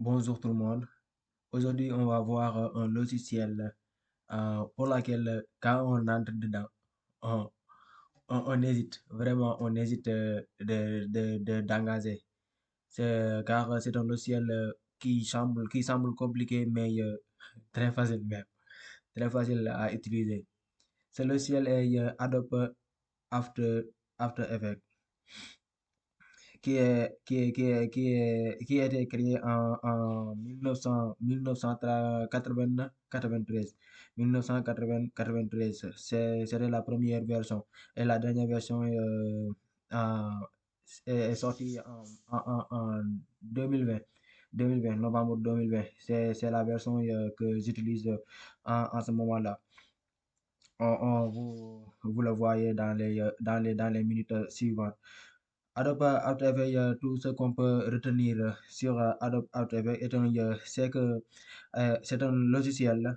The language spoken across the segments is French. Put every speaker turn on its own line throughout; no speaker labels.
Bonjour tout le monde. Aujourd'hui, on va voir un logiciel pour lequel, quand on entre dedans, on, on hésite, vraiment, on hésite d'engager. Car c'est un logiciel qui semble compliqué, mais très facile même, très facile à utiliser. Ce logiciel est Adobe After, After Effects. Qui a été créé en 1993. 1993, c'était la première version. Et la dernière version en- est sortie en 2020. 2020, novembre 2020. C'est la version que j'utilise en ce moment-là. Vous le voyez dans les minutes suivantes. Adobe After Effects, tout ce qu'on peut retenir sur Adobe After Effects c'est que c'est un logiciel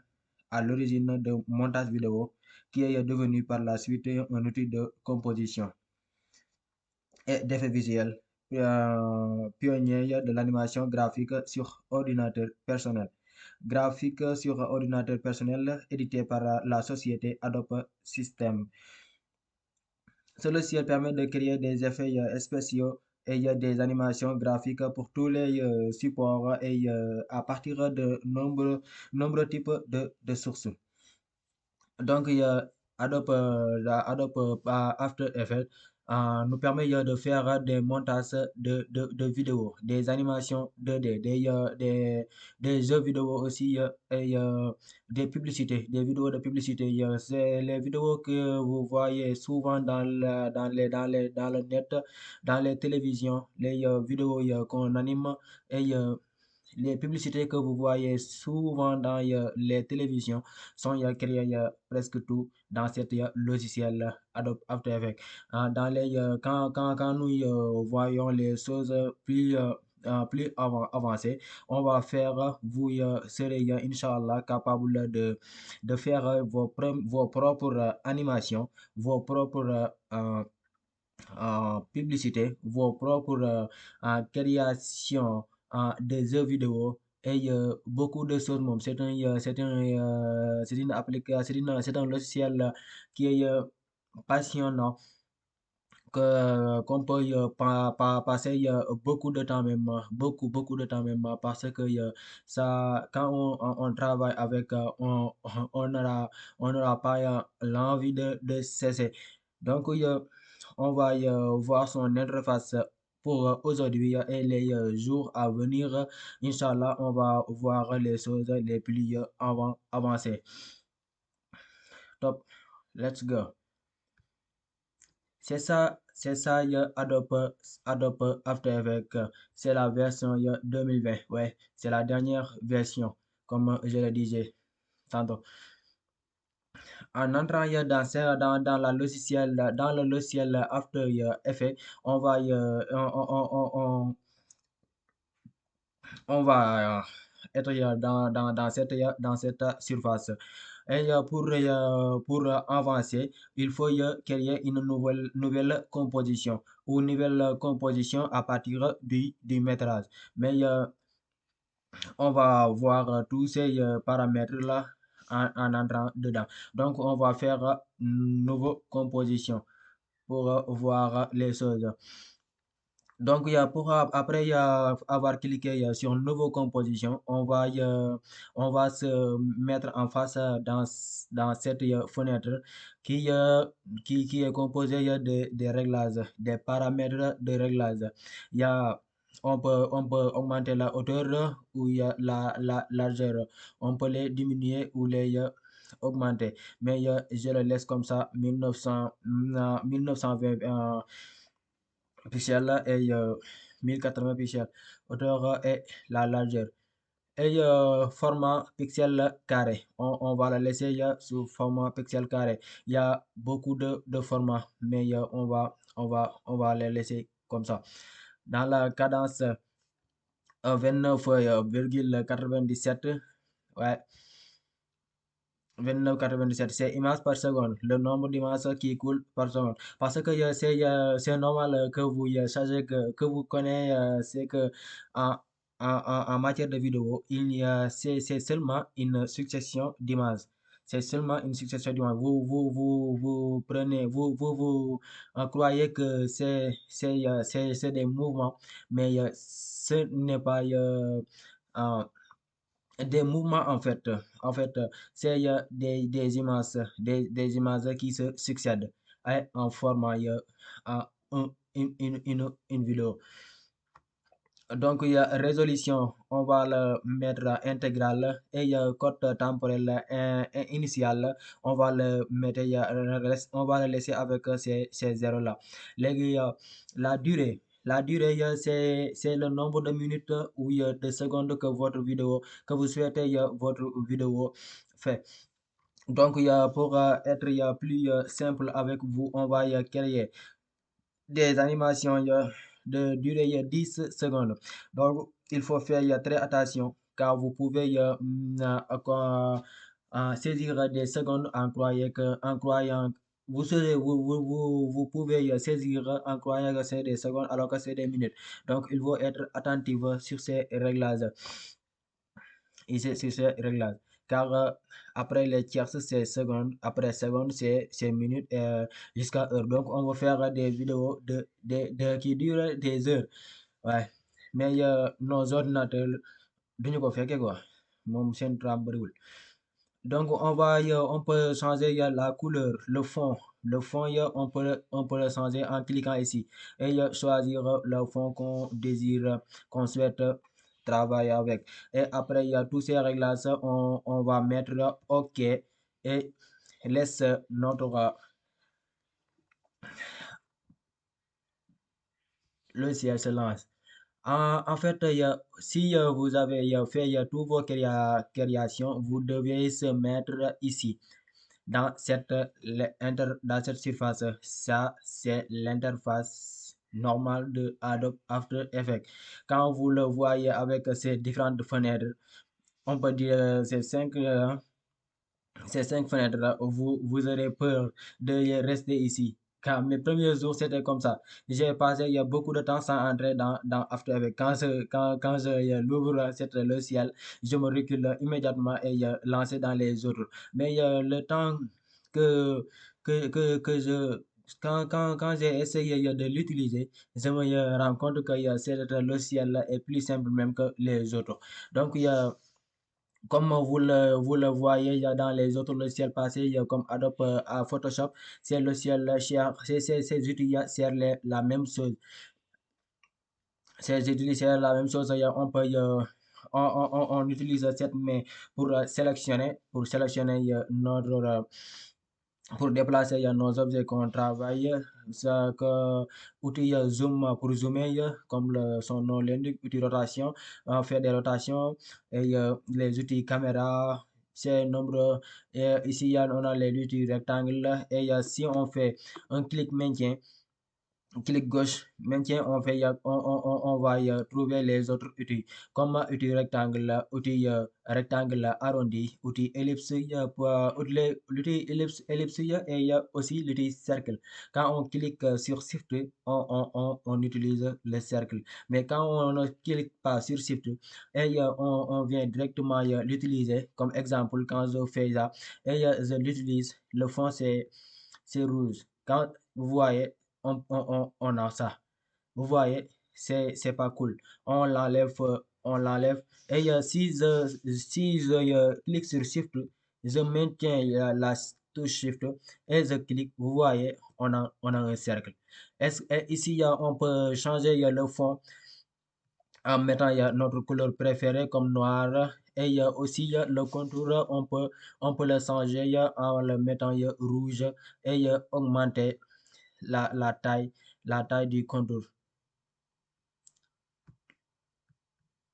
à l'origine de montage vidéo qui est devenu par la suite un outil de composition et d'effets visuels, pionnier de l'animation graphique sur ordinateur personnel. Graphique sur ordinateur personnel édité par la société Adobe Systems. Ce logiciel permet de créer des effets spéciaux et des animations graphiques pour tous les supports et à partir de nombreux types de sources. Donc, Adobe After Effects nous permet de faire des montages de vidéos, des animations 2D, des jeux vidéo aussi et des publicités, des vidéos de publicité. C'est les vidéos que vous voyez souvent dans le net, dans les télévisions, les vidéos qu'on anime et les publicités que vous voyez souvent dans les télévisions sont créées presque tout dans cet logiciel Adobe After Effects. Quand nous voyons les choses plus avancées, on va faire, vous serez, Inch'Allah, capable de faire vos propres animations, vos propres publicités, vos propres créations des jeux vidéo et beaucoup de choses. C'est une application, c'est un logiciel qui est passionnant qu'on peut passer beaucoup de temps même, beaucoup de temps même, parce que quand on travaille avec, on n'aura pas l'envie de cesser. Donc, on va voir son interface pour aujourd'hui et les jours à venir. Inch'Allah, on va voir les choses les plus avancées. Top, let's go. C'est ça, Adobe After Effects. C'est la version 2020. Ouais, c'est la dernière version, comme je le disais tantôt. En entrant dans le logiciel After Effects, on va, on va être dans cette surface. Et pour avancer, il faut créer une nouvelle composition ou une nouvelle composition à partir du métrage. Mais on va voir tous ces paramètres-là en entrant dedans. Donc, on va faire une nouvelle composition pour voir les choses. Donc, après avoir cliqué sur Nouveau composition, on va se mettre en face dans cette fenêtre qui, euh, qui est composée des réglages, des paramètres de réglage. Il y a, on peut augmenter la hauteur ou il y a la largeur. On peut les diminuer ou les augmenter. Mais je le laisse comme ça, 1920 pixels et 1080 pixels, hauteur et la largeur. Et format pixel carré, on va la laisser sous format pixel carré. Il y a beaucoup de formats, mais on va les laisser comme ça. Dans la cadence 29,97, ouais, 29,97, c'est images par seconde, le nombre d'images qui coulent par seconde. Parce que c'est normal que vous sachez que vous connaissez c'est que en, en matière de vidéo, il y a, c'est seulement une succession d'images. C'est seulement une succession d'images. Vous prenez, croyez que c'est des mouvements, mais ce n'est pas euh, des mouvements en fait. C'est des images qui se succèdent en formant une vidéo. Donc, il y a résolution, on va le mettre à intégrale et il y a code temporel initial, on va le mettre, on va le laisser avec ces zéros-là. La durée, c'est le nombre de minutes ou de secondes que que vous souhaitez votre vidéo fait. Donc, pour être plus simple avec vous, on va créer des animations de durée 10 secondes. Donc, il faut faire très attention car vous pouvez saisir des secondes en croyant vous pouvez saisir en croyant que c'est des secondes alors que c'est des minutes. Donc, il faut être attentif sur ces réglages. Sur ces réglages. Car après les tierces, c'est secondes. Après secondes, c'est minutes jusqu'à heure. Donc, on va faire des vidéos qui durent des heures. Ouais. Mais nos ordinateurs, duñu ko fekkee quoi. Moom seen RAM bariwul. Donc, on peut changer la couleur, le fond. Le fond, on peut le changer en cliquant ici. Et choisir le fond qu'on désire, qu'on souhaite travailler avec. Et après, il y a tous ces réglages, on va mettre OK et laisse notre logiciel se lance. En fait, si vous avez fait toutes vos créations, vous devez se mettre ici. Dans cette surface, ça c'est l'interface normale de Adobe After Effects. Quand vous le voyez avec ces différentes fenêtres, on peut dire ces cinq fenêtres-là, vous aurez peur de rester ici. Car mes premiers jours, c'était comme ça. J'ai passé il y a beaucoup de temps sans entrer dans After Effects. Quand je l'ouvre cette logiciel, je me recule immédiatement et lance dans les autres. Mais le temps que, que je quand j'ai essayé de l'utiliser, je me rends compte que cette logiciel est plus simple même que les autres. Donc, comme vous le voyez dans les autres logiciels passés, comme Adobe Photoshop, ces logiciels, ces outils servent la même chose. Ces outils servent la même chose. On peut, on utilise cette main pour sélectionner pour déplacer nos objets qu'on travaille, ça que outil zoom pour zoomer, comme son nom l'indique, outil rotation, on fait des rotations et les outils caméra, c'est nombreux. Et ici, on a les outils rectangles et si on fait un clic maintien, clic gauche, maintien, on va trouver les autres outils, comme outil rectangle arrondi, outil ellipse, l'outil ellipse et il y a aussi l'outil cercle. Quand on clique sur Shift, on utilise le cercle. Mais quand on ne clique pas sur Shift, et on vient directement l'utiliser, comme exemple, quand je fais ça, et je l'utilise, le fond c'est rouge. Quand vous voyez, on a ça. Vous voyez, c'est pas cool. On l'enlève. Et si je clique sur Shift, je maintiens la touche Shift et je clique. Vous voyez, on a un cercle. Et ici, on peut changer le fond en mettant notre couleur préférée comme noir. Et il y a aussi le contour, on peut le changer en le mettant rouge et augmenter la taille du contour.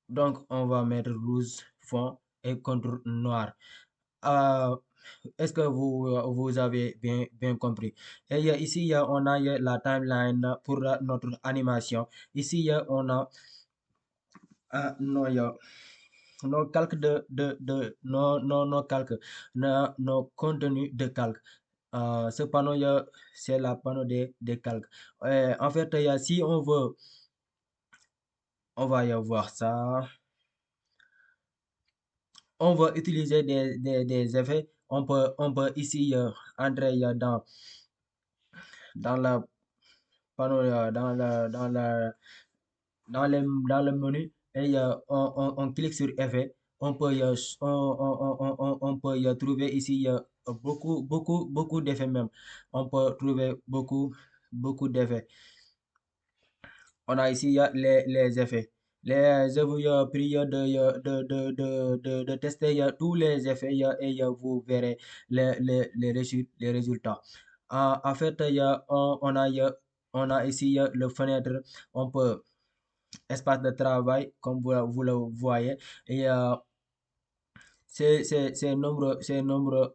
Donc, on va mettre rouge fond et contour noir. Euh, Est-ce que vous avez bien compris? Et ici, on a la timeline pour notre animation. Ici, on a nos calques nos calques, nos contenus de calque. Ce panneau, c'est la panneau des calques. En fait, si on veut, on va y voir ça. on va utiliser des effets, on peut ici entrer dans la panneau, dans le menu et on clique sur effet. On peut, on peut y trouver ici beaucoup d'effets même. On peut trouver beaucoup d'effets. On a ici les effets. Je vous prie de tester tous les effets et vous verrez les résultats. En fait, on a ici le fenêtre. On peut espace de travail, comme vous le voyez. Et ces nombres,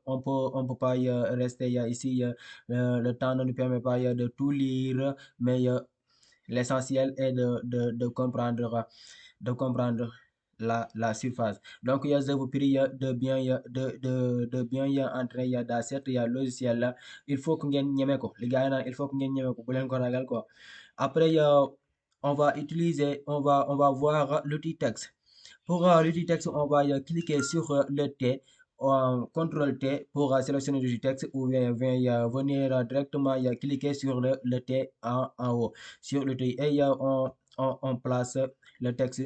on peut pas rester ici. Le temps ne nous permet pas de tout lire, mais l'essentiel est de comprendre la surface. Donc, je vous prie de bien entrer dans cette logiciel là. Il faut que ngeen ñeme ko li gars yi naan il faut que ngeen ñeme ko bu leen ko ragal quoi. Après, on va voir l'outil texte. Pour l'outil texte, on va cliquer sur le T, CTRL T pour sélectionner l'outil texte ou bien venir directement cliquer sur le T en haut sur l'outil et on place le texte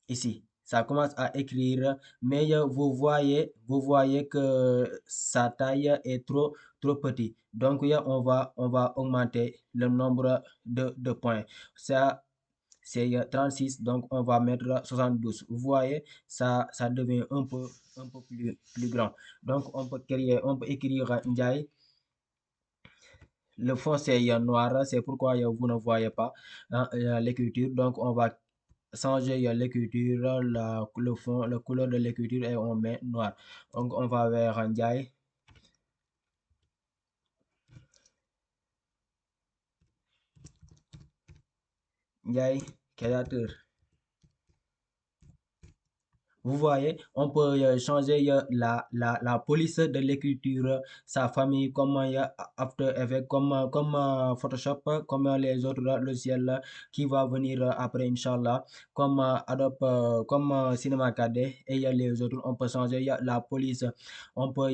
ici. Ça commence à écrire, mais vous voyez que sa taille est trop petit. Donc, on va augmenter le nombre de points. Ça, c'est 36, donc on va mettre 72. Vous voyez, ça devient un peu plus grand. Donc, on peut écrire Ndiaye. Le fond, c'est noir, c'est pourquoi vous ne voyez pas hein, l'écriture. Donc, on va changer l'écriture, le fond, la couleur de l'écriture et on met noir. Donc, on va vers Ndiaye. Ndiaye, créateur. Vous voyez, on peut changer la police de l'écriture, sa famille, comme After Effects, comme Photoshop, comme les autres logiciels qui va venir après, Inch'Allah, comme Adobe, comme Cinema 4D et les autres. On peut changer la police, on peut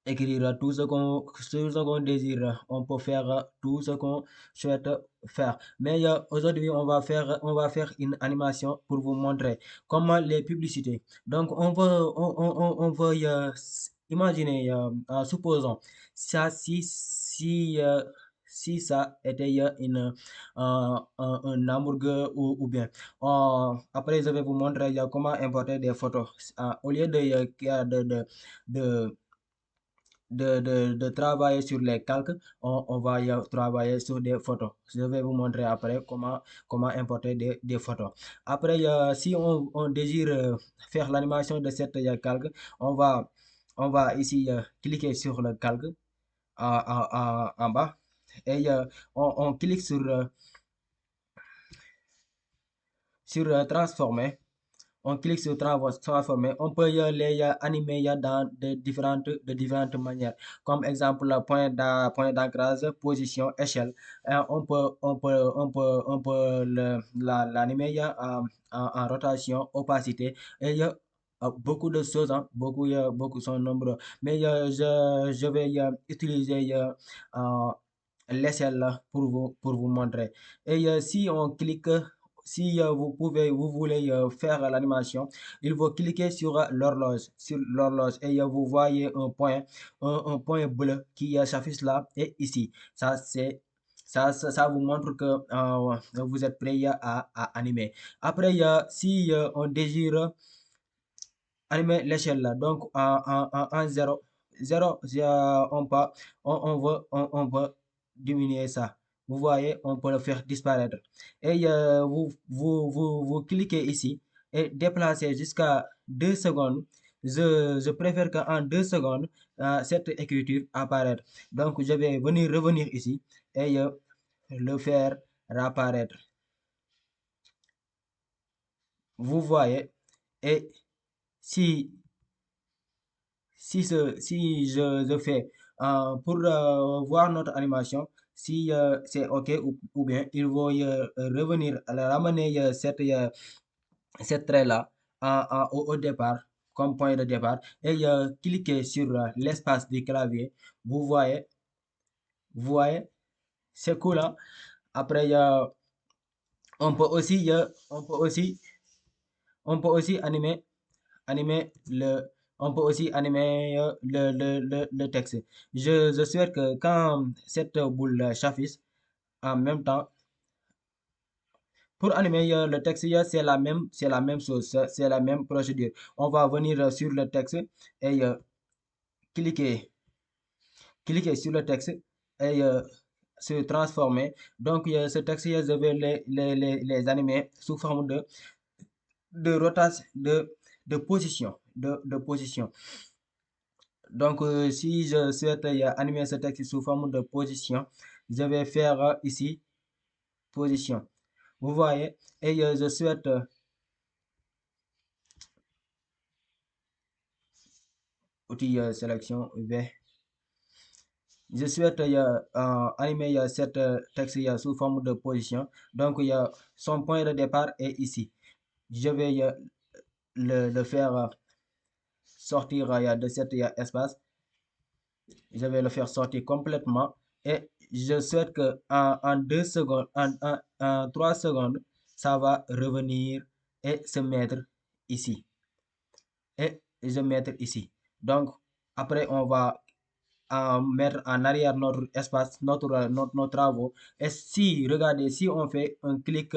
écrire tout ce qu'on désire. On peut faire tout ce qu'on souhaite faire. Mais aujourd'hui, on va faire une animation pour vous montrer comment les publicités. Donc, on va imaginer, supposons, ça, si ça était un hamburger ou bien. Après, je vais vous montrer comment importer des photos. Au lieu de, de travailler sur les calques, on va travailler sur des photos. Je vais vous montrer après comment importer des photos. Après, si on désire faire l'animation de cette calque, on va ici cliquer sur le calque en bas et on clique sur transformer. On clique sur transformer. On peut les animer dans de différentes manières. Comme exemple, point d'ancrage, position, échelle. On peut l'animer en rotation, opacité. Et il y a beaucoup de choses, hein, beaucoup sont nombreux. Mais je vais utiliser l'échelle pour vous montrer. Et si on clique si vous voulez faire l'animation, il faut cliquer sur l'horloge et vous voyez un point bleu qui s'affiche là et ici. Ça vous montre que vous êtes prêt à animer. Après, si on désire animer l'échelle là, donc en 0, 0, on veut diminuer ça. Vous voyez, on peut le faire disparaître. Et vous cliquez ici et déplacez jusqu'à 2 secondes. Je préfère qu'en 2 secondes, cette écriture apparaître. Donc, je vais revenir ici et le faire réapparaître. Vous voyez, et si si je fais pour voir notre animation, si c'est OK ou bien il faut revenir, ramener cette trait là au départ, comme point de départ, et cliquez sur l'espace du clavier. Vous voyez, vous voyez, c'est cool, hein? Après, on peut aussi, on peut aussi animer on peut aussi animer le texte. Je souhaite que quand cette boule s'affiche en même temps, pour animer le texte, c'est la même chose, c'est la même procédure. On va venir sur le texte et cliquer, cliquer sur le texte et se transformer. Donc, ce texte, je vais les animer sous forme de rotation, de position. Donc, si je souhaite animer ce texte sous forme de position, je vais faire ici position. Vous voyez, et je souhaite outil sélection V. Je souhaite animer cette texte sous forme de position. Donc, son point de départ est ici. Je vais le faire sortir de cet espace. Je vais le faire sortir complètement et je souhaite que en 2 secondes, en 3 secondes, ça va revenir et se mettre ici. Et je vais mettre ici. Donc, après, on va mettre en arrière notre espace, nos travaux. Et si, regardez, si on fait un clic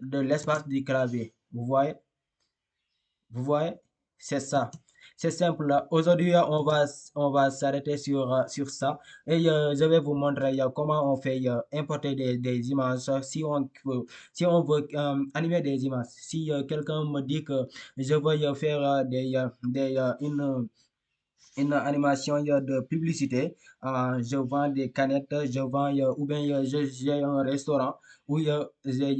de l'espace du clavier, vous voyez, c'est ça. C'est simple. Là. Aujourd'hui, on va s'arrêter sur ça. Et je vais vous montrer comment on fait importer des images. Si on veut animer des images, si quelqu'un me dit que je veux faire une animation de publicité, je vends des canettes, je vends, ou bien j'ai un restaurant où j'ai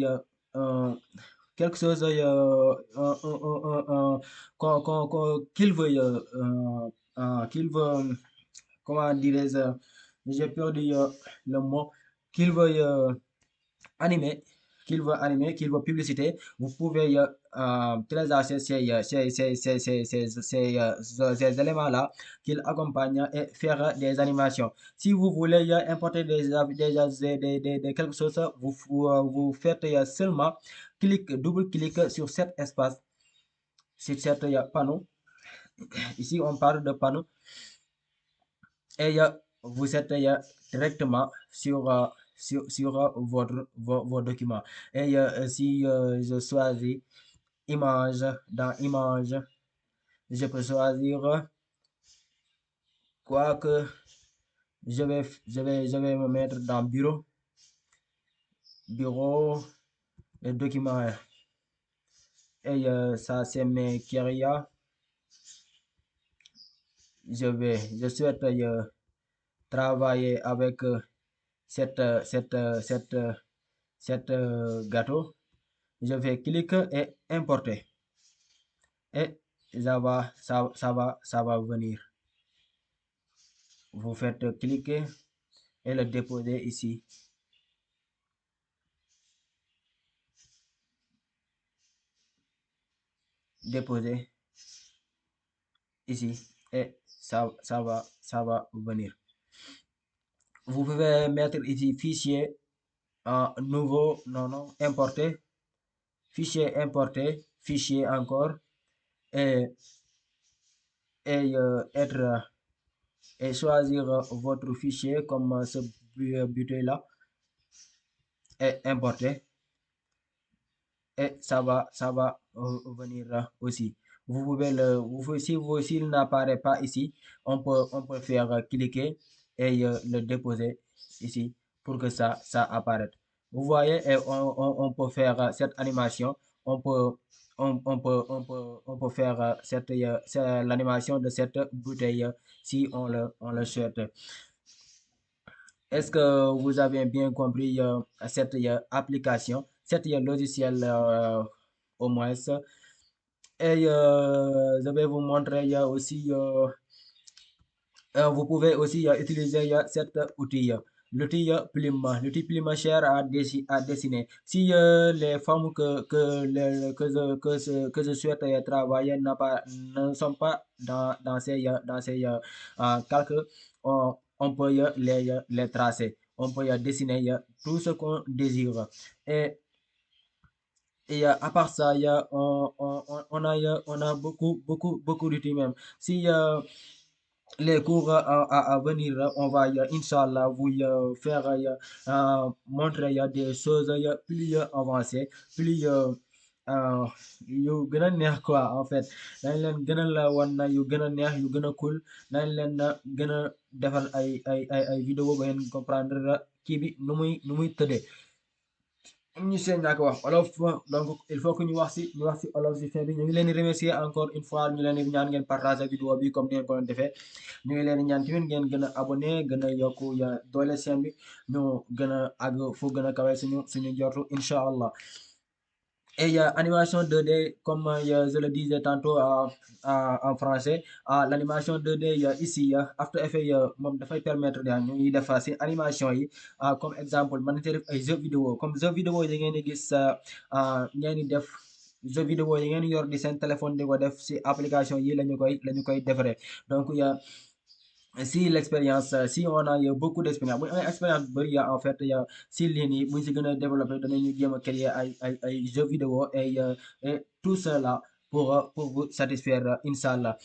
quelque chose qu'il veuille, qu'il veut, comment dirais-je, j'ai perdu le mot, qu'il veuille animé, qu'il veut publicité, vous pouvez télécharger ces éléments-là qu'il accompagne et faire des animations. Si vous voulez importer quelque chose, vous faites seulement double-clic sur cet espace, sur cet panneau. Ici, on parle de panneau et vous êtes directement sur vos documents. Et si je choisis image, dans image, je peux choisir quoi que je vais me mettre dans bureau et documents. Et ça, c'est mes carrières. Je souhaite travailler avec cette, cette, cette, cette gâteau. Je vais cliquer et importer. Et ça va venir. Vous faites cliquer et le déposer ici. Déposer ici. Et ça va venir. Vous pouvez mettre ici fichier nouveau, non, importer, fichier importé, fichier encore, et, être et choisir votre fichier comme ce button là et importer et ça va venir aussi. Vous pouvez si s'il n'apparaît pas ici, on peut faire cliquer et le déposer ici pour que ça apparaisse. Vous voyez, et on peut faire cette animation, on peut, on peut faire l'animation de cette bouteille si on le souhaite. Est-ce que vous avez bien compris cette application, cette logiciel au moins? Et je vais vous montrer aussi, vous pouvez aussi utiliser cet outil. l'outil plume cher à dessiner. Si les formes que je souhaite travailler ne sont pas dans ces calques, on peut les tracer, on peut dessiner tout ce qu'on désire. Et, à part ça, on a beaucoup d'outils même. Si les cours à venir, on va, Inch'Allah, vous faire montrer des choses plus avancées, plus yu gën a neex quoi en fait. dañ leen gën a la wan na yu gën a neex yu gën a cool, dañ leen na gën a defal ay vidéo ba ngeen comprendre kii bi nu muy tëddee. ñu seen ñàkk wax olof, donc il faut que ñu wax si olof si fin bi. ñu ngi leen di remercier encore une fois, ñu leen di ñaan ngeen partager vidéo bi comme ni ngeen ko doon defee. ñu ngi leen di ñaan tamit ngeen gën a abonné, gën a yokku doole chaîne bi, ñu gën a àgg fu gën a kawe suñu jortu incha allah. Et animation 2D, comme je le disais tantôt en français, l'animation 2D ici, After Effects moom dafay permettre ñuy def si animation yi, comme exemple mën na def ay jeux vidéo, comme jeux vidéo yi ngeen di gis ngeen di def jeux vidéo yi ngeen yor di seen téléphone di ko def si application yi la ñu koy defaree. Donc si l'expérience, si on a beaucoup d'expérience, bu ñu amee expérience bu bëri en fait si lii nii bu ñu si gën a développé danañu jéem a créer ay jeux vidéo et tout cela pour vous satisfaire inshallah.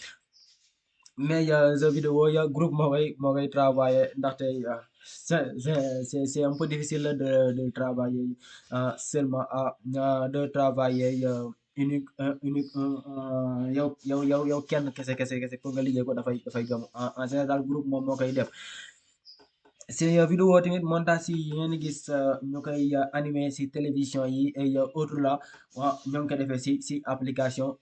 Mais jeux vidéo groupe moo koy travailler, ndaxte c'est un peu difficile de travailler seulement de travailler unique yow kenn kese pour nga liggéey ko dafay gëm en général groupe moom moo koy def. si vidéo tamit montage yi ngeen di gis ñu koy animé si télévision yi et autres là, waaw ñoo ngi koy defee si application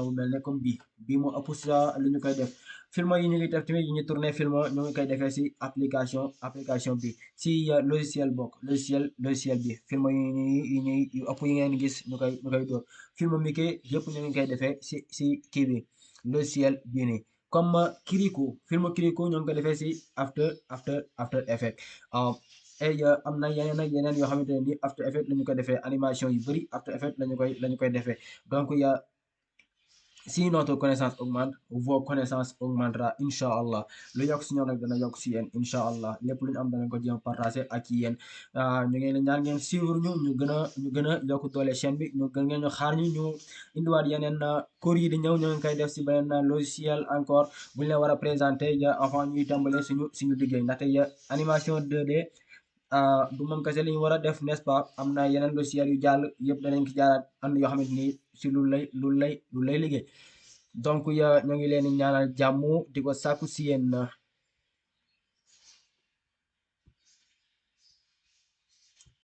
bu mel ne comme bii moo ëpp sa lu ñu koy def. Film yi ñu ngi def tamit yi ñu tourné film ñu ngi koy defee si application bi si logiciel logiciel bi. Film yu ëpp yi ngeen gis ñu koy door film Mickey yëpp ñu ngi koy defee si kii bi logiciel bii nii. Comme film Kirikou ñoo ngi ko defee si After Effects. et am na yeneen ak yeneen yoo xamante ne nii After Effects la ñu ko defee, animation yu bëri After Effects la ñu koy defee. Donc si notre connaissance augmente, vos connaissances augmentera incha allah. Lu yokk si ñoom nag dana yokk si yéen incha allah. Lépp lu ñu am danañ ko jéem partager ak yéen. ñu ngi leen ñaan ngeen suivre ñu gën a yokk doole chaîne bi, ñu gën ngeen ñu xaar ñu indiwaat yeneen cours yi di ñëw ñu ngi koy def si beneen logiciel encore bu ñu leen war a présenter avant ñuy tàmbale suñu liggéey, ndaxte animation 2D du moom kese li ñu war a def, n'est-ce pas? Am na yeneen logiciel yu jàll yëpp danañ ko jaaraat, am na yoo xamante ni si lu lay liggéey. Donc ñoo ngi leen di ñaanal jàmm di ko sàkku si yéen.